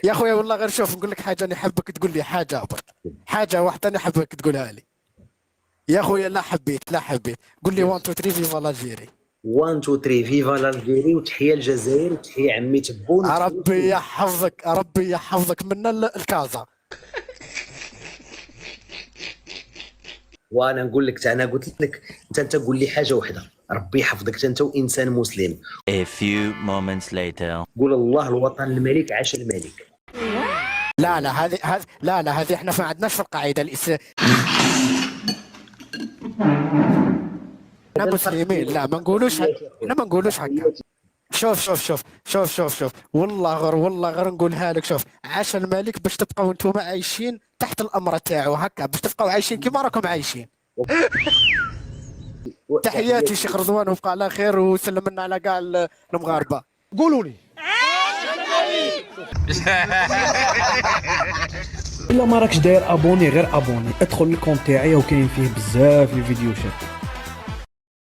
يا خويا والله غير شوف نقول لك حاجه، انا حابك تقول لي حاجه برك، حاجه واحده انا حابك تقولها لي. يا خويا لا حبيت لا حبيت، قول لي 1 2 3 فيفا لاجيري. 1 2 3 فيفا لالجيري، وتحيه الجزائر، وتحيه عمي تبون، وتحيه ربي تونس. يحفظك ربي يحفظك من الكازا. وانا نقول لك انا قلت لك انت قول لي حاجه واحده، ربي يحفظك انت وانسان مسلم. A few moments later. قول الله الوطن الملك عاش الملك. لا لا هذه لا لا هذه احنا ما عندناش في القاعده احنا مسلمين، لا ما نقولوش احنا ما نقولوش هكا. شوف والله غير نقولها لك. شوف عاش الملك باش تبقوا انتم عايشين تحت الامر تاعو هكا، باش تبقوا عايشين كيما راكم عايشين. تحياتي شيخ رضوان، وبقى على خير، وسلم لنا على كاع المغاربه. قولوا لي. الا ما راكش داير ابوني غير ابوني، ادخل الكونت تاعي وكاين فيه بزاف الفيديو شات.